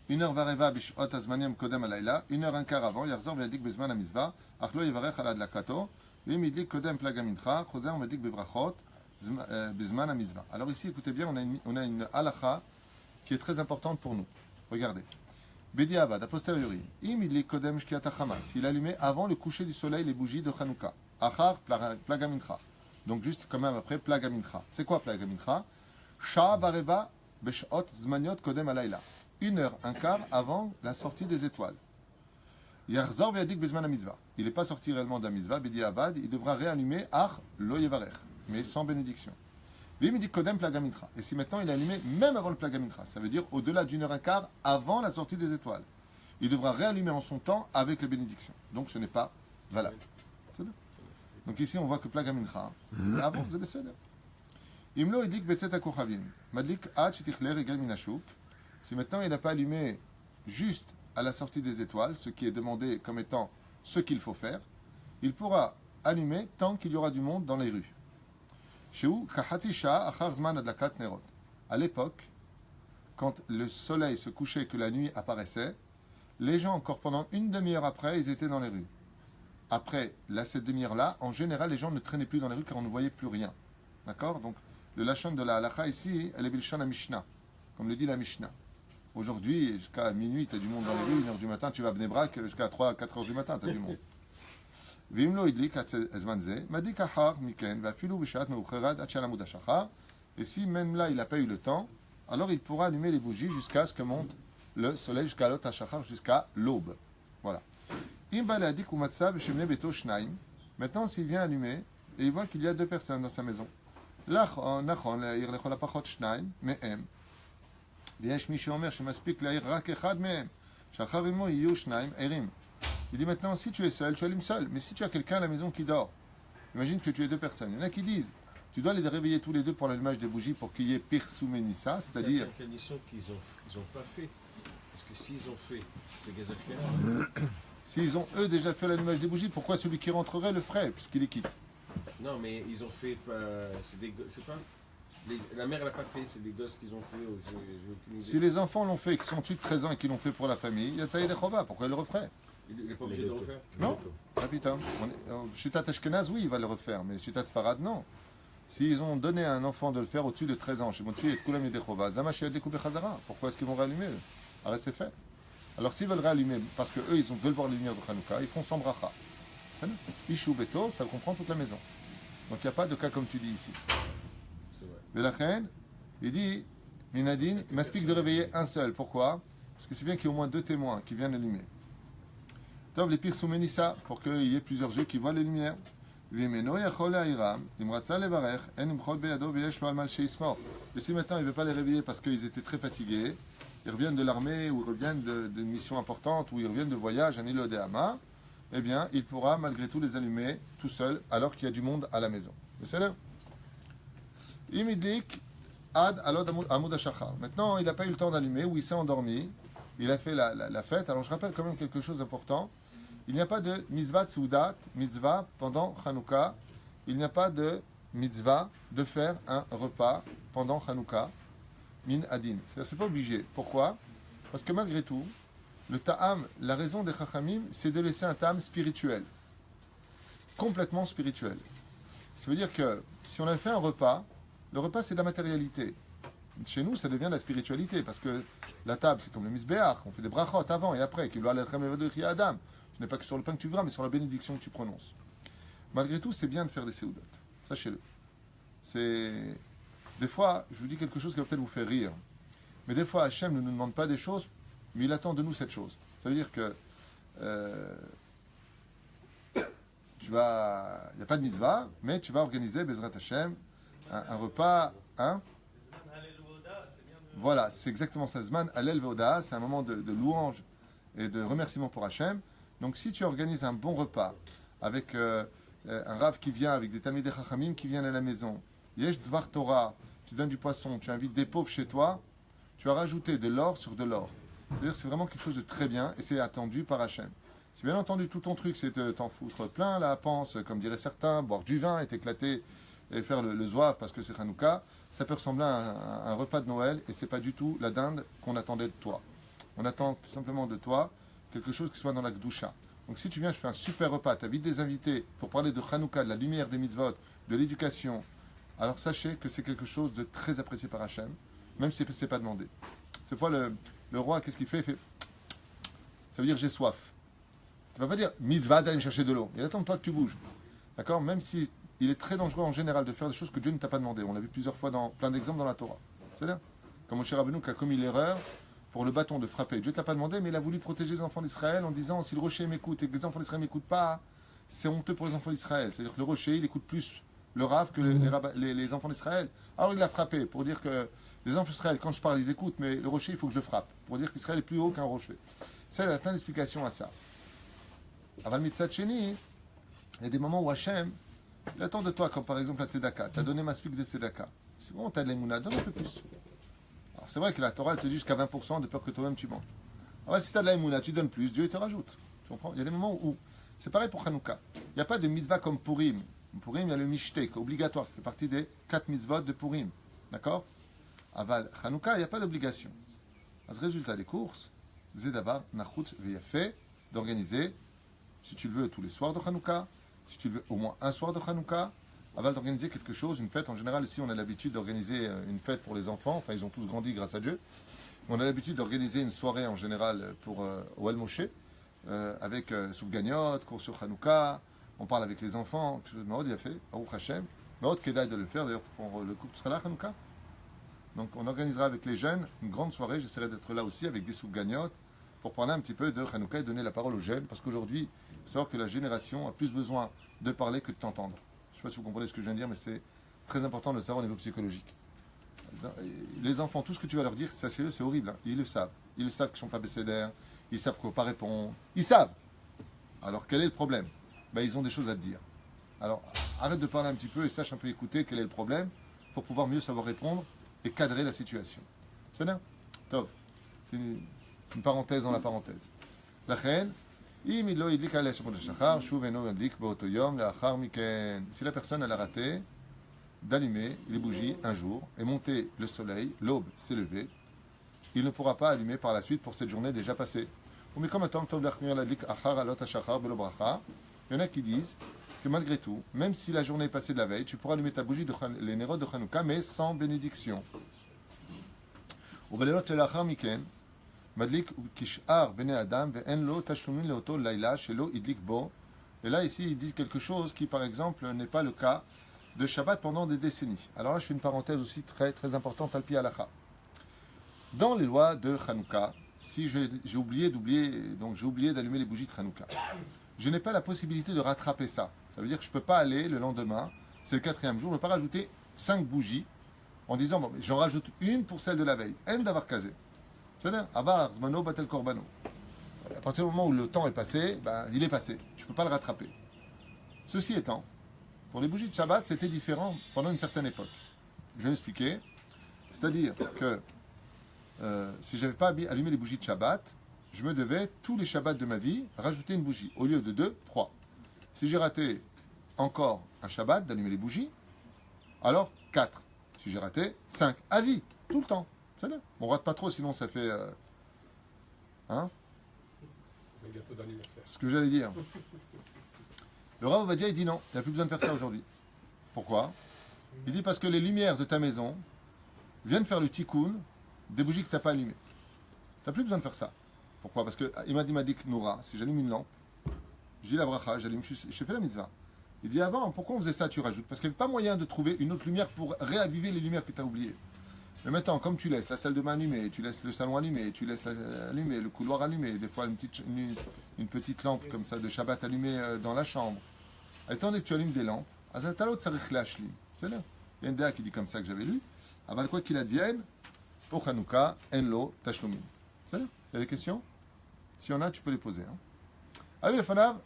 1h bishot azmanim kodem alayla, 1h15 avant, yarzor v'yadik bezman amizva, achlo yivarech ala adlakato, v'imidli kodem plag mincha, choser v'yadik bevrachot, bezman amizva. Alors ici, écoutez bien, on a une halacha qui est très importante pour nous. Regardez. B'diavad, a posteriori, imidli kodem shkiat hachama, s'il allumait avant le coucher du soleil les bougies de Hanouka. Achar plaga mincha. Donc juste quand même après plaga mincha. C'est quoi plaga mincha? Shah vareva beshot zmaniot kodem alayla. 1h, un quart avant la sortie des étoiles. Yarzor v'yadik bezman mitzvah. Il n'est pas sorti réellement d'un mitzvah, bedi avad, il devra réallumer ach lo yevarech, mais sans bénédiction. V'imidik kodem plaga mincha. Et si maintenant il est allumé même avant le plaga mincha, ça veut dire au-delà d'1h, un quart avant la sortie des étoiles. Il devra réallumer en son temps avec les bénédictions. Donc ce n'est pas valable. Donc ici, on voit que plaga mincha, c'est avant, c'est beseder. Imlo idik betzet hakochavim, madlik ad shetichler egal minashuk. Si maintenant il n'a pas allumé juste à la sortie des étoiles, ce qui est demandé comme étant ce qu'il faut faire, il pourra allumer tant qu'il y aura du monde dans les rues. Sheu kachatzi shah achar zman adlakat nerot. À l'époque, quand le soleil se couchait, que la nuit apparaissait, les gens, encore pendant une demi-heure après, ils étaient dans les rues. Après cette demi-heure-là, en général, les gens ne traînaient plus dans les rues car on ne voyait plus rien. D'accord? Donc, le lachon de la halacha ici, elle est bilchon à Mishnah, comme le dit la Mishnah. Aujourd'hui, jusqu'à minuit, tu as du monde dans les rues, 1h du matin, tu vas à Bnei Brak, jusqu'à 3-4h du matin, tu as du monde. Vimlo idlik ezmanze, madik ahar miken, vafilu bishat meucherad atchalamud hashachar. Et si même là, il n'a pas eu le temps, alors il pourra allumer les bougies jusqu'à ce que monte le soleil, jusqu'à l'ot hashachar, jusqu'à l'aube. Voilà. Maintenant, s'il vient allumer et il voit qu'il y a deux personnes dans sa maison. נכון להעיר לכל הפחות שניים מהם, ויש מי שאומר שמספיק להעיר רק אחד מהם, שאחר עמו יהיו שניים ערים. Il dit maintenant, si tu es seul, tu allumes seul. Mais si tu as quelqu'un à la maison qui dort, imagine que tu es deux personnes. Il y en a qui disent, tu dois les réveiller tous les deux pour l'allumage des bougies pour qu'il y ait Pirsou Ménissa, c'est-à-dire... C'est une condition qu'ils ont pas fait. Parce que s'ils ont fait, c'est Gazafier. S'ils ont eux déjà fait l'allumage des bougies, pourquoi celui qui rentrerait le ferait, puisqu'il est quitte? Non, mais ils ont fait, c'est des gosses, je sais pas. La mère, elle n'a pas fait, c'est des gosses qu'ils ont fait. J'ai aucune idée. Si les enfants l'ont fait, qui sont au-dessus de 13 ans et qui l'ont fait pour la famille, il y a Tsaïd et Chova, pourquoi il le referait? Il n'est pas obligé de le refaire. Non. Ah putain. Chutat Ashkenaz, oui, il va le refaire, mais Chutat Sfarad, non. S'ils ont donné à un enfant de le faire au-dessus de 13 ans, chez Moutsi et Koulam Yedechova, Zama Shia Dekoube Khazara, pourquoi est-ce qu'ils vont rallumer? Arrête, c'est fait. Alors s'ils veulent rallumer, parce qu'eux, ils veulent voir les lumières de Hanouka, ils font sans bracha. Ishou Beto, ça comprend toute la maison. Donc il n'y a pas de cas comme tu dis ici. C'est vrai. Mais la reine, il dit, Minadine, il m'explique de réveiller un seul. Pourquoi? Parce que c'est bien qu'il y ait au moins deux témoins qui viennent allumer. Tov les pires Menissa, pour qu'il y ait plusieurs yeux qui voient les lumières. Et si maintenant il ne veut pas les réveiller parce qu'ils étaient très fatigués, ils reviennent de l'armée ou ils reviennent d'une mission importante ou ils reviennent de voyage à Nilo de Hama, eh bien il pourra malgré tout les allumer tout seul alors qu'il y a du monde à la maison. C'est là. Imidlik ad alod amud hashachar. Maintenant il n'a pas eu le temps d'allumer ou il s'est endormi, il a fait la fête. Alors je rappelle quand même quelque chose d'important. Il n'y a pas de mitzvah tsoudat, mitzvah pendant Hanouka. Il n'y a pas de mitzvah de faire un repas pendant Hanouka, min adin. C'est pas obligé. Pourquoi? Parce que malgré tout, le ta'am, la raison des chachamim, c'est de laisser un ta'am spirituel. Complètement spirituel. Ça veut dire que si on a fait un repas, le repas c'est de la matérialité. Chez nous, ça devient de la spiritualité, parce que la table, c'est comme le misbéach, on fait des brachot avant et après, qui doit aller Adam. Ce n'est pas que sur le pain que tu verras, mais sur la bénédiction que tu prononces. Malgré tout, c'est bien de faire des séoudot. Sachez-le. C'est... Des fois, je vous dis quelque chose qui va peut-être vous faire rire, mais des fois, Hachem ne nous demande pas des choses, mais il attend de nous cette chose. Ça veut dire que il n'y a pas de mitzvah, mais tu vas organiser, Bezrat Hachem, un repas, hein? Voilà, c'est exactement ça. Zman Halel Veoda, c'est un moment de louange et de remerciement pour Hachem. Donc si tu organises un bon repas avec un Rav qui vient, avec des Talmidei Chachamim qui viennent à la maison, Yesh Dvar Torah, tu donnes du poisson, tu invites des pauvres chez toi, tu as rajouté de l'or sur de l'or. C'est-à-dire que c'est vraiment quelque chose de très bien et c'est attendu par Hachem. Si bien entendu tout ton truc c'est de t'en foutre plein la panse, comme diraient certains, boire du vin et t'éclater et faire le zouave parce que c'est Hanouka, ça peut ressembler à un repas de Noël et c'est pas du tout la dinde qu'on attendait de toi. On attend tout simplement de toi quelque chose qui soit dans la Gdusha. Donc si tu viens, je fais un super repas, tu invites des invités pour parler de Hanouka, de la lumière des mitzvot, de l'éducation, alors sachez que c'est quelque chose de très apprécié par Hachem, même si ce n'est pas demandé. Cette fois, le roi, qu'est-ce qu'il fait? Il fait... Ça veut dire j'ai soif. Tu ne vas pas dire mitzvah d'aller me chercher de l'eau. Il attend de toi que tu bouges. D'accord? Même si il est très dangereux en général de faire des choses que Dieu ne t'a pas demandé. On l'a vu plusieurs fois dans plein d'exemples dans la Torah. C'est-à-dire, comme Moshe Rabbeinu qui a commis l'erreur pour le bâton de frapper. Dieu ne t'a pas demandé, mais il a voulu protéger les enfants d'Israël en disant si le rocher m'écoute et que les enfants d'Israël ne m'écoutent pas, c'est honteux pour les enfants d'Israël. C'est-à-dire que le rocher, il écoute plus le Rav que les enfants d'Israël. Alors il l'a frappé pour dire que les enfants d'Israël, quand je parle, ils écoutent, mais le rocher, il faut que je le frappe. Pour dire qu'Israël est plus haut qu'un rocher. Ça, il y a plein d'explications à ça. Aval Mitzat Sheni, il y a des moments où Hachem, il attend de toi, comme par exemple la Tzedaka. Tu as donné ma spique de Tzedaka. C'est bon, tu as de l'émouna, donne un peu plus. Alors c'est vrai que la Torah, elle te dit jusqu'à 20% de peur que toi-même tu manges. Alors si tu as de l'émouna, tu donnes plus, Dieu il te rajoute. Tu comprends? Il y a des moments où, c'est pareil pour Hanouka. Il n'y a pas de mitzvah comme Purim. Purim, il y a le Mishtek, obligatoire, qui fait partie des 4 mitzvot de Purim. D'accord? Aval, Hanouka, il n'y a pas d'obligation. À ce résultat des courses, Zedavar, Nachut, Veyafé, d'organiser, si tu le veux, tous les soirs de Hanouka, si tu le veux, au moins un soir de Hanouka, avant d'organiser quelque chose, une fête. En général, ici, on a l'habitude d'organiser une fête pour les enfants. Enfin, ils ont tous grandi grâce à Dieu. On a l'habitude d'organiser une soirée, en général, pour Oel Moshe, avec Soufganiot, cours sur Hanouka. On parle avec les enfants. Quelque chose de Mahod, il a fait, Baruch Hashem. Mahod, Kedaï de le faire, d'ailleurs, pour le couple, tu seras là, Hanouka. Donc, on organisera avec les jeunes une grande soirée. J'essaierai d'être là aussi, avec des Soufganiot, pour parler un petit peu de Hanouka et donner la parole aux jeunes. Parce qu'aujourd'hui, il faut savoir que la génération a plus besoin de parler que de t'entendre. Je sais pas si vous comprenez ce que je viens de dire, mais c'est très important de le savoir au niveau psychologique. Les enfants, tout ce que tu vas leur dire, sachez-le, c'est horrible. Hein. Ils le savent. Ils le savent qu'ils ne sont pas bécédaires, ils savent qu'il ne faut pas répondre. Ils savent. Alors, quel est le problème? Ben, ils ont des choses à te dire. Alors, arrête de parler un petit peu et sache un peu écouter quel est le problème pour pouvoir mieux savoir répondre et cadrer la situation. C'est bien? Top. C'est une parenthèse dans la parenthèse. לכן, אם היא לא הדליקה עליה שמות השחר, שוב אינו ידליק באותו יום לאחר מכן. Si la personne elle a raté d'allumer les bougies un jour et monter le soleil, l'aube s'est levée, il ne pourra pas allumer par la suite pour cette journée déjà passée. Il y en a qui disent que malgré tout, même si la journée est passée de la veille, tu pourras allumer ta bougie, les Nerot de Hanouka, mais sans bénédiction. ובלילות שלאחר מכן, מדליק כשאר בני אדם ואין לו תשלומים לאותו לילה שלא הדליק בו. Et là, ici, ils disent quelque chose qui, par exemple, n'est pas le cas de Shabbat pendant des décennies. Alors là, je fais une parenthèse aussi très, très importante, al-pi halakha. Dans les lois de Hanouka, si j'ai oublié d'allumer les bougies de Hanouka, je n'ai pas la possibilité de rattraper ça. Ça veut dire que je ne peux pas aller le lendemain, c'est le 4e jour, je ne peux pas rajouter 5 bougies en disant, bon, j'en rajoute une pour celle de la veille. En d'avoir casé. C'est-à-dire, avar, zmano, batel korbano. À partir du moment où le temps est passé, ben, il est passé. Je ne peux pas le rattraper. Ceci étant, pour les bougies de Shabbat, c'était différent pendant une certaine époque. Je vais m'expliquer. C'est-à-dire que si je n'avais pas allumé les bougies de Shabbat, je me devais, tous les Shabbats de ma vie, rajouter une bougie. Au lieu de 2, 3. Si j'ai raté encore un Shabbat d'allumer les bougies, alors 4. Si j'ai raté, 5. À vie, tout le temps. C'est-à-dire, on ne rate pas trop, sinon ça fait... Un gâteau d'anniversaire. Ce que j'allais dire. Le Rav Ovadia, il dit non, il n'y a plus besoin de faire ça aujourd'hui. Pourquoi? Il dit parce que les lumières de ta maison viennent faire le tikkun des bougies que tu n'as pas allumées. Tu n'as plus besoin de faire ça. Pourquoi? Parce que il m'a dit Noura, si j'allume une lampe, je dis la bracha, j'allume, je fais la mitzvah. Il dit avant, pourquoi on faisait ça? Tu rajoutes. Parce qu'il n'y avait pas moyen de trouver une autre lumière pour réaviver les lumières que tu as oubliées. Mais maintenant, comme tu laisses la salle de bain allumée, tu laisses le salon allumé, tu laisses allumé, le couloir allumé, des fois une petite lampe comme ça de Shabbat allumée dans la chambre. Étant donné que tu allumes des lampes, c'est là. Il y a une déa qui dit comme ça que j'avais lu. Avant quoi qu'il advienne, pour Hanouka, enlo tashlumin. C'est là. Il y a des questions? Si y en a, tu peux les poser. Ah oui, le fanav,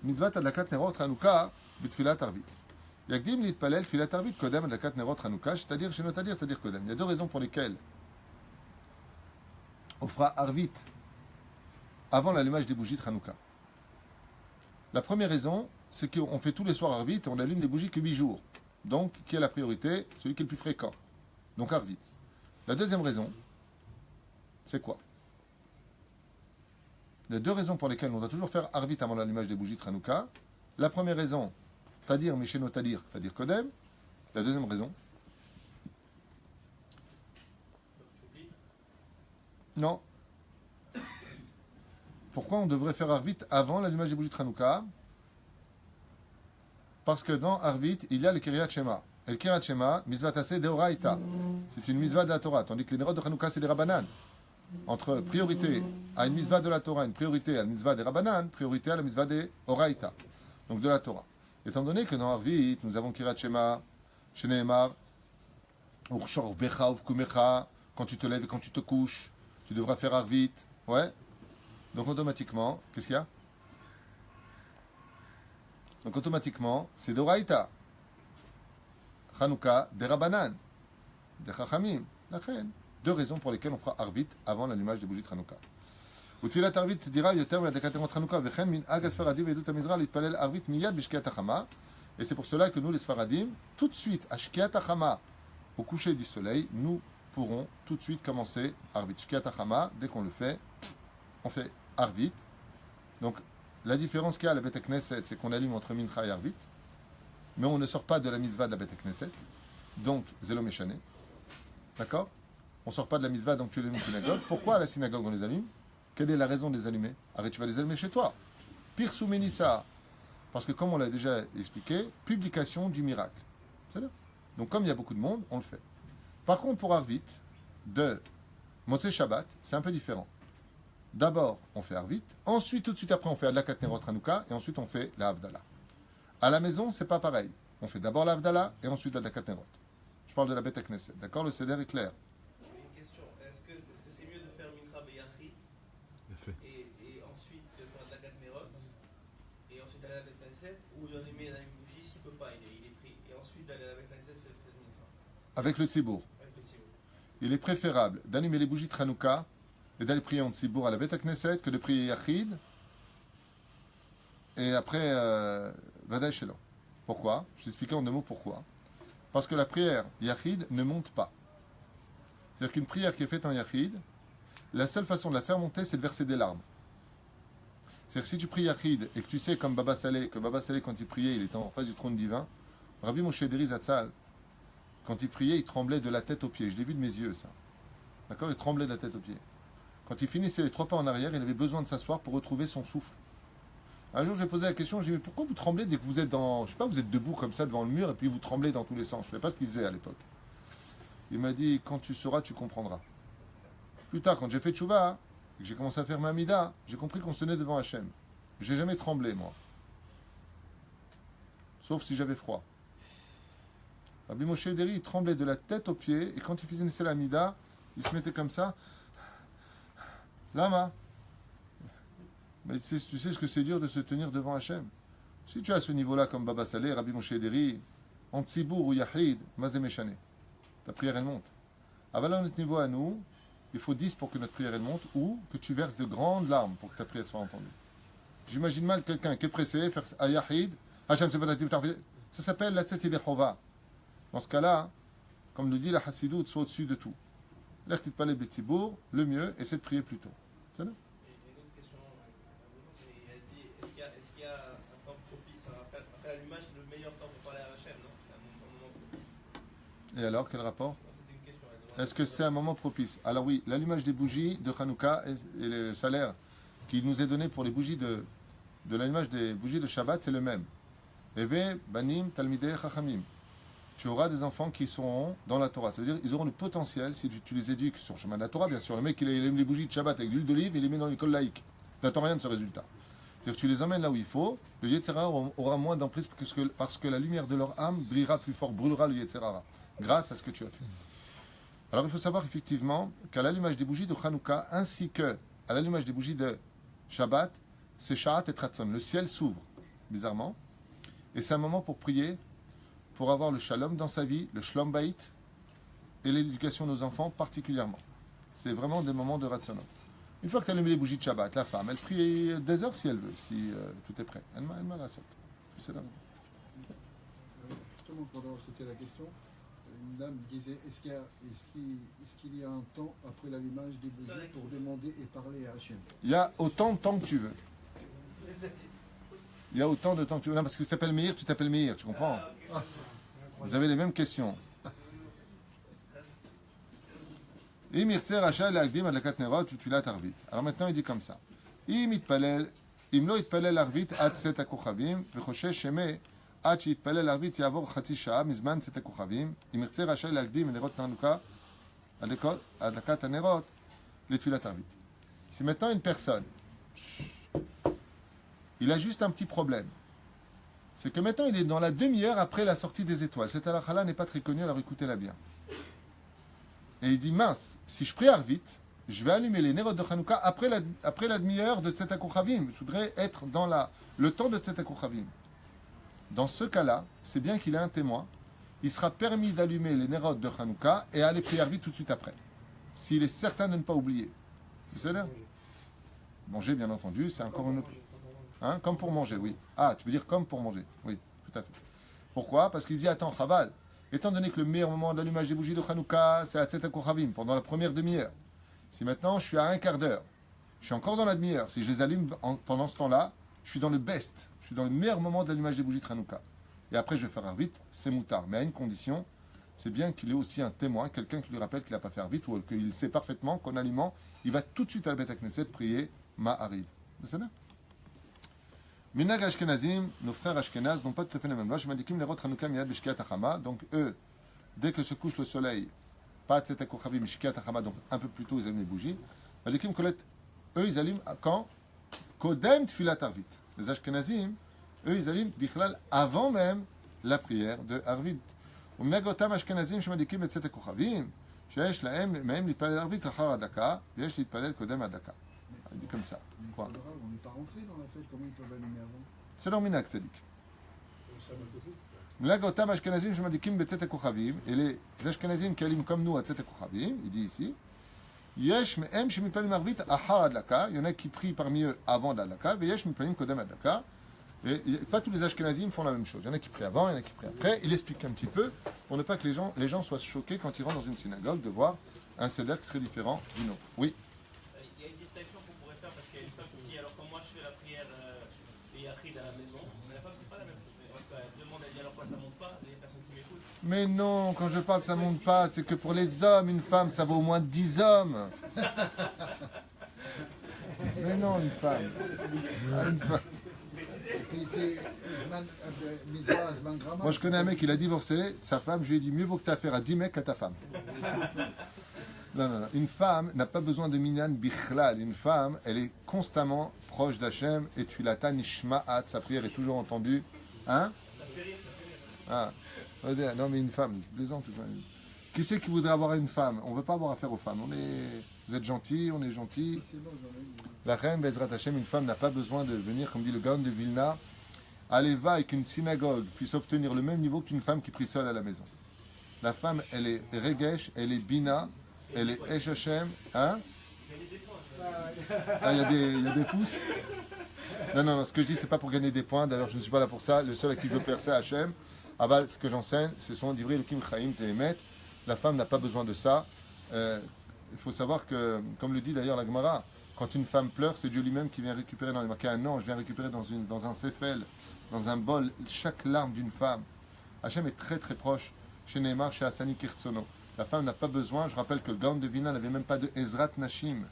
mitzvah adlakat nerot Hanouka, bitfilat arvit. Yakdim litpalel tfilat arvit kodem adlakat nerot Hanouka, c'est-à-dire kodem. Il y a 2 raisons pour lesquelles on fera arvit avant l'allumage des bougies de Hanouka. La première raison, c'est qu'on fait tous les soirs arvit et on allume les bougies que 8 jours. Donc, qui est la priorité? Celui qui est le plus fréquent. Donc arvit. La deuxième raison, c'est quoi? Il y a 2 raisons pour lesquelles on doit toujours faire arvit avant l'allumage des bougies de Hanouka. La première raison, Tadir, Misheno Tadir, Tadir Kodem. La deuxième raison, non. Pourquoi on devrait faire arvit avant l'allumage des bougies de Hanouka? Parce que dans arvit, il y a le Kiryat Shema. Et le Kiryat Shema, Mizvat Aseh Deoraita. C'est une Mizvat de la Torah. Tandis que les Nerot de Hanouka, c'est des Rabbanan. Entre priorité à une Mizvat de la Torah, une priorité à la Mizvat des Rabbanan, priorité à la Mizvat des Oraita. Donc de la Torah. Étant donné que dans arvit, nous avons Kiryat Shema, Sheneemar, Urshor Becha Uvkumecha, quand tu te lèves et quand tu te couches, tu devras faire arvit. Ouais. Donc automatiquement, qu'est-ce qu'il y a? Donc automatiquement, c'est d'Oraïta. Hanouka, des Rabbanan, des Chachamim. La reine. 2 raisons pour lesquelles on fera arvit avant l'allumage des bougies de Hanouka. Utfilat arvit dira yoter me'adakaterot Hanouka vechen min ag asfaradim ve'edut hamizra litpalel arvit miyad b'shkiat hachama. Et c'est pour cela que nous, les Sfaradim, tout de suite, à shkiat hachama, au coucher du soleil, nous pourrons tout de suite commencer arvit. Shkiat hachama, dès qu'on le fait, on fait arvit. Donc, la différence qu'il y a à la Beth Knesset, c'est qu'on allume entre Mincha et Arvit, mais on ne sort pas de la mitzvah de la Beth Knesset, donc Zelo Meshane. D'accord? On ne sort pas de la mitzvah, donc tu les allumes à la synagogue. Pourquoi à la synagogue on les allume? Quelle est la raison de les allumer? Arrête, tu vas les allumer chez toi. Pirsou Menissa. Parce que comme on l'a déjà expliqué, publication du miracle. C'est-à-dire? Donc comme il y a beaucoup de monde, on le fait. Par contre, pour Arvit, de Motzei Shabbat, c'est un peu différent. D'abord, on fait Arvit. Ensuite, tout de suite après, on fait Adlakat Nerot Hanouka. Et ensuite, on fait la Havdalah. À la maison, c'est pas pareil. On fait d'abord l'Avdala et ensuite l'Adakat Nerot. Je parle de la Beth Knesset. D'accord? Le Seder est clair. Une question, est-ce que c'est mieux de faire Mincha Beyachid Il a fait. et ensuite de faire Dagat Merot et ensuite aller à la Beth Knesset, ou d'allumer une bougie s'il ne peut pas, il est pris, et ensuite d'aller à la Beth Knesset faire Mincha Avec le Tzibour. avec le Tzibour. Il est préférable d'allumer les bougies de Hanouka et d'aller prier en Tzibour à la Beth Knesset que de prier Yachid et après Vadaï Shelo. Pourquoi? Je vais expliquer en 2 mots pourquoi. Parce que la prière Yachid ne monte pas. C'est-à-dire qu'une prière qui est faite en Yachid, la seule façon de la faire monter, c'est de verser des larmes. C'est-à-dire que si tu pries Yachid et que tu sais, comme Baba Saleh, que Baba Saleh, quand il priait, il était en face du trône divin, Rabbi Moshe Deri Zatzal, quand il priait, il tremblait de la tête aux pieds. Je l'ai vu de mes yeux, ça. D'accord? Il tremblait de la tête aux pieds. Quand il finissait les 3 pas en arrière, il avait besoin de s'asseoir pour retrouver son souffle. Un jour, j'ai posé la question, j'ai dit, mais pourquoi vous tremblez dès que vous êtes dans... Je sais pas, vous êtes debout comme ça devant le mur et puis vous tremblez dans tous les sens. Je ne sais pas ce qu'il faisait à l'époque. Il m'a dit, quand tu sauras, tu comprendras. Plus tard, quand j'ai fait tchouva, et que j'ai commencé à faire ma Amida, j'ai compris qu'on se tenait devant Hachem. J'ai jamais tremblé, moi. Sauf si j'avais froid. Rabbi Moshe Deri, il tremblait de la tête aux pieds, et quand il faisait l'Amida, il se mettait comme ça. Lama. Mais tu sais ce que c'est dur de se tenir devant Hachem. Si tu as ce niveau-là comme Baba Saleh, Rabbi Moshe Deri, en Tzibour ou Yahid, Mazé Meshane. Ta prière, elle monte. À notre niveau à nous, il faut 10 pour que notre prière, elle monte, ou que tu verses de grandes larmes pour que ta prière soit entendue. J'imagine mal quelqu'un qui est pressé, faire à Yahid, Hachem se fait ça s'appelle la Tzeti Dechova. Dans ce cas-là, comme nous dit la Hassidout, soit au-dessus de tout. L'Echtit Palais Betzibour, le mieux, et c'est de prier plus tôt. C'est là? Et une autre question, il a dit, est-ce qu'il y a un temps propice après l'allumage, c'est le meilleur temps pour parler à Hachem, non? C'est un moment propice. Et alors, quel rapport? Non, c'était une question. Elle demande- Est-ce que c'est un moment propice? Alors oui, l'allumage des bougies de Hanouka et le salaire qui nous est donné pour les bougies de l'allumage des bougies de Shabbat, c'est le même. Eve, Banim, Talmidei, Chachamim. Tu auras des enfants qui seront dans la Torah. Ça veut dire qu'ils auront le potentiel, si tu les éduques sur le chemin de la Torah, bien sûr. Le mec, il aime les bougies de Shabbat avec de l'huile d'olive, il les met dans l'école laïque. Tu n'attends rien de ce résultat. C'est-à-dire que tu les emmènes là où il faut, le Yetzirah aura moins d'emprise parce que la lumière de leur âme brillera plus fort, brûlera le Yetzirah, grâce à ce que tu as fait. Alors il faut savoir effectivement qu'à l'allumage des bougies de Hanouka, ainsi que à l'allumage des bougies de Shabbat, c'est Sha'at et Tratzon. Le ciel s'ouvre, bizarrement, et c'est un moment pour prier, pour avoir le shalom dans sa vie, le shalom bait, et l'éducation de nos enfants particulièrement. C'est vraiment des moments de Ratzonot. Une fois que tu as allumé les bougies de Shabbat, la femme, elle prie des heures si elle veut, si tout est prêt. Elle m'a la sorte. C'est là. Justement, pendant c'était la question, une dame disait est-ce qu'il y a un temps après l'allumage des bougies pour demander et parler à Hachem? Il y a autant de temps que tu veux. Il y a autant de temps que tu veux. Non, parce que tu t'appelles Meir, tu t'appelles Meir, tu comprends? Vous avez les mêmes questions. Alors maintenant, il dit comme ça. אם לא יתפלל ערבית עד צאת הכוכבים, וחושש שמא עד שיתפלל ערבית יעבור חצי שעה מזמן צאת הכוכבים, אם ירצה רשאי להקדים את נרות חנוכה, הדלקת הנרות, לתפילת ערבית. Si maintenant une personne, il a juste un petit problème, c'est que maintenant il est dans la demi-heure après la sortie des étoiles. Cette halakha-là n'est pas très connue, alors écoutez-la bien. Et il dit, mince, si je prie Arvit, je vais allumer les Nerot de Hanouka après la demi-heure de Tzet HaKochavim. Je voudrais être dans le temps de Tzet HaKochavim. Dans ce cas-là, c'est bien qu'il ait un témoin. Il sera permis d'allumer les Nerot de Hanouka et aller prier Arvit tout de suite après. S'il est certain de ne pas oublier. Vous savez? Manger, bien entendu, c'est encore une autre... Hein? Comme pour manger, oui. Ah, tu veux dire comme pour manger. Oui, tout à fait. Pourquoi? Parce qu'il dit, attends, Chaval, étant donné que le meilleur moment d'allumage des bougies de Hanouka, c'est à Tzet HaKochavim, pendant la première demi-heure. Si maintenant je suis à un quart d'heure, je suis encore dans la demi-heure, si je les allume pendant ce temps-là, je suis dans le best, je suis dans le meilleur moment d'allumage des bougies de Hanouka. Et après je vais faire Arvit, c'est moutard. Mais à une condition, c'est bien qu'il ait aussi un témoin, quelqu'un qui lui rappelle qu'il n'a pas fait Arvit, ou qu'il sait parfaitement qu'en allumant, il va tout de suite à la Beth Knesset prier Ma'ariv. C'est ça? Minag Ashkenazim, nos frères Ashkenaz n'ont pas tout à fait la même loi. Je m'indiquim les rots Hanouka miyad b'shkiat hachama. Donc eux, dès que se couche le soleil, pas Tzet HaKochavim, mais Shkiat HaChama, donc un peu plus tôt, ils allument les bougies. Malikim Kolet, eux, ils allument quand? Kodem Tfilat Arvit. Les Ashkenazim, eux, ils allument Bichlal avant même la prière de Arvit. ומנהג אותם אשכנזים שמדליקים בצאת הכוכבים, שיש להם מהם להתפלל ערבית אחר הדקה, ויש להתפלל קודם הדקה. Il dit comme ça. Mais Quoi. c'est pas grave, on n'est pas rentré dans la fête, comment ils peuvent allumer avant? C'est leur minhag tzaddik. Shabbat aussi. מנהג אותם אשכנזים שמדליקים בצאת הכוכבים, et les אשכנזים qui allument comme nous à צאת הכוכבים, il dit ici, יש מהם שמתפללים ערבית אחר הדלקה, il y en a qui prient parmi eux avant l'adlaka, ויש מתפללים קודם הדלקה. Et pas tous les Ashkenazim font la même chose. Il y en a qui prient avant, il y en a qui prient après. Il explique un petit peu pour ne pas que les gens soient choqués quand ils rentrent dans une synagogue de voir un seder qui serait différent d'une autre. Oui. Il y a une distinction qu'on pourrait faire parce qu'il y a une femme qui dit alors quand moi je fais la prière et Yachid à la maison, mais la femme c'est pas la même chose. Elle demande, elle dit alors quoi ça monte pas, les personnes qui m'écoutent. Mais non, quand je parle ça monte pas, c'est que pour les hommes, une femme, ça vaut au moins 10 hommes. Mais non, une femme. Ah, une femme. Et c'est Mitzvah Zman Grama. Moi, je connais un mec, il a divorcé, sa femme, je lui ai dit, mieux vaut que tu aies affaire à 10 mecs qu'à ta femme. Non, non, non. Une femme n'a pas besoin de minyan bichlal. Une femme, elle est constamment proche d'Hachem et tfilata nishma'at. Sa prière est toujours entendue. Hein? Ah. Non, mais une femme, plaisante. Qui c'est qui voudrait avoir une femme? On ne veut pas avoir affaire aux femmes. Vous êtes gentils, on est gentils. C'est bon, j'en ai eu. La reine Bezrat Hashem, une femme n'a pas besoin de venir, comme dit le Gaon de Vilna, aller va et qu'une synagogue puisse obtenir le même niveau qu'une femme qui prie seule à la maison. La femme, elle est regesh, elle est bina, elle est esh Hashem. Hein? Ah, il y a des pouces. Non, non, non, ce que je dis, c'est pas pour gagner des points. D'ailleurs, je ne suis pas là pour ça. Le seul à qui je veux plaire, c'est Hashem. Aval, ce que j'enseigne, ce sont d'ivrer le Kim Chaim Zehemet. La femme n'a pas besoin de ça. Il faut savoir que, comme le dit d'ailleurs la Gemara, quand une femme pleure, c'est Dieu lui-même qui vient récupérer dans les marqués un ange, vient récupérer dans un sefel, dans un bol, chaque larme d'une femme. Hachem est très très proche chez Neymar, chez Hassani Kirtsono. La femme n'a pas besoin, je rappelle que le Gaon de Vilna n'avait même pas de Ezrat Nashim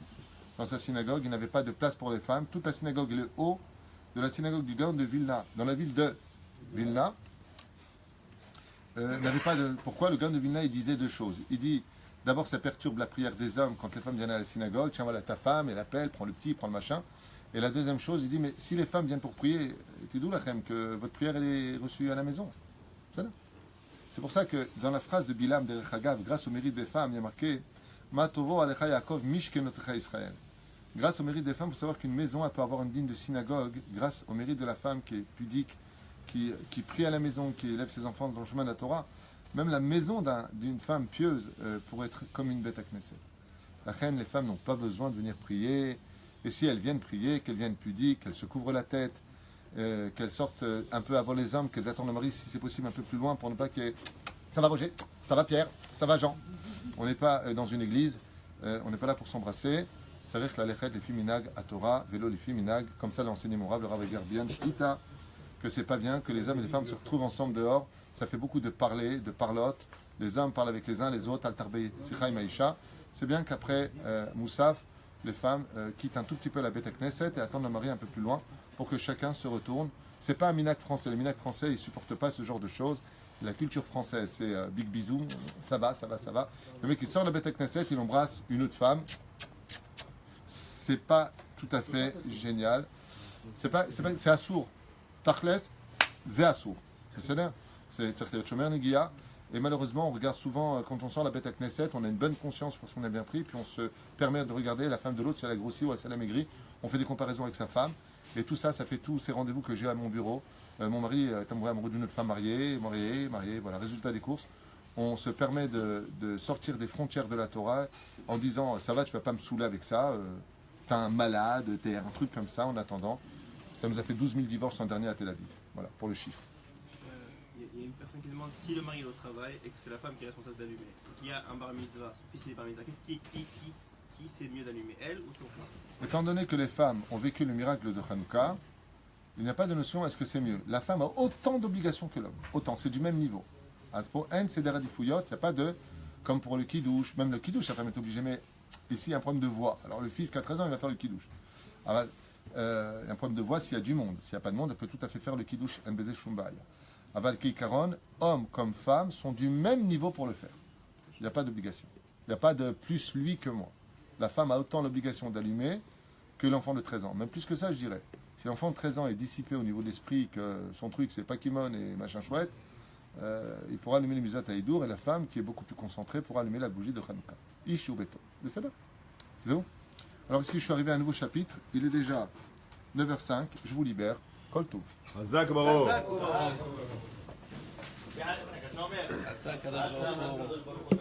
dans sa synagogue, il n'avait pas de place pour les femmes. Toute la synagogue et le haut de la synagogue du Gaon de Vilna, dans la ville de Vilna, n'avait pas de... Pourquoi le Gaon de Vilna, il disait deux choses. Il dit... D'abord, ça perturbe la prière des hommes quand les femmes viennent à la synagogue. Tiens, voilà ta femme, elle appelle, prend le petit, prend le machin. Et la deuxième chose, il dit, mais si les femmes viennent pour prier, t'es d'où la crème que votre prière elle est reçue à la maison? C'est pour ça que dans la phrase de Bilam de Rechagav, grâce au mérite des femmes, il y a marqué Ma tovo alecha Yaakov mishkenotecha Israël. Grâce au mérite des femmes, il faut savoir qu'une maison elle peut avoir une digne de synagogue, grâce au mérite de la femme qui est pudique, qui prie à la maison, qui élève ses enfants dans le chemin de la Torah. Même la maison d'une femme pieuse pourrait être comme une bête à Knesset. La reine, les femmes n'ont pas besoin de venir prier. Et si elles viennent prier, qu'elles viennent pudiques, qu'elles se couvrent la tête, qu'elles sortent un peu avant les hommes, qu'elles attendent le mari, si c'est possible, un peu plus loin, pour ne pas qu'il y ait... Ça va Roger, ça va Pierre, ça va Jean. On n'est pas dans une église, on n'est pas là pour s'embrasser. C'est vrai que la lechet, les filles minag, à Torah, vélo, les filles minag, comme ça l'enseignait mon rab, le rav bien, shita, que c'est pas bien, que les hommes et les femmes se retrouvent ensemble dehors. Ça fait beaucoup de parler, de parlotte. Les hommes parlent avec les uns, les autres, Al-Tarbei, Sicha et Maïcha. C'est bien qu'après Moussaf, les femmes quittent un tout petit peu la Beth Knesset et attendent le mari un peu plus loin pour que chacun se retourne. C'est pas un minac français. Les minacs français, ils supportent pas ce genre de choses. La culture française, c'est big bisou, ça va, ça va, ça va. Le mec, il sort de la Beth Knesset, il embrasse une autre femme. C'est pas tout à fait génial. C'est assourd. Tachles, c'est assourd. C'est Chomer Negia. Et malheureusement, on regarde souvent, quand on sort la bête à Knesset, on a une bonne conscience parce qu'on a bien pris, puis on se permet de regarder la femme de l'autre, si elle a grossi ou si elle a maigri. On fait des comparaisons avec sa femme. Et tout ça, ça fait tous ces rendez-vous que j'ai à mon bureau. Mon mari est amoureux d'une autre femme mariée, voilà, résultat des courses. On se permet de sortir des frontières de la Torah en disant, ça va, tu vas pas me saouler avec ça, t'es un malade, t'es un truc comme ça, en attendant. Ça nous a fait 12 000 divorces l'an dernier à Tel Aviv. Voilà, pour le chiffre. Il y a une personne qui demande si le mari est au travail et que c'est la femme qui est responsable d'allumer. Donc il y a un bar mitzvah, son fils est bar mitzvah. Qui c'est mieux d'allumer, elle ou son fils? Étant donné que les femmes ont vécu le miracle de Hanouka, il n'y a pas de notion est-ce que c'est mieux. La femme a autant d'obligations que l'homme. Autant, c'est du même niveau. Pour N, c'est des radifouyot, il n'y a pas de... Comme pour le kidouche, même le kidouche, la femme est obligée, mais ici, il y a un problème de voix. Alors le fils qui a 13 ans, il va faire le kidouche. Alors, il y a un problème de voix s'il y a du monde. S'il n'y a pas de monde, elle peut tout à fait faire le kidouche mbz shumbaya. Aval Keikaron, hommes comme femmes sont du même niveau pour le faire. Il n'y a pas d'obligation. Il n'y a pas de plus lui que moi. La femme a autant l'obligation d'allumer que l'enfant de 13 ans. Même plus que ça, je dirais. Si l'enfant de 13 ans est dissipé au niveau de l'esprit, que son truc c'est Pakimon et machin chouette, il pourra allumer les Mizot Haïdour, et la femme qui est beaucoup plus concentrée pourra allumer la bougie de Hanouka. Ish ou Beto. C'est ça? C'est bon? Alors ici, je suis arrivé à un nouveau chapitre. Il est déjà 9h05. Je vous libère. Kol Tov. Hazak Baro. עשה הקדוש ברוך הוא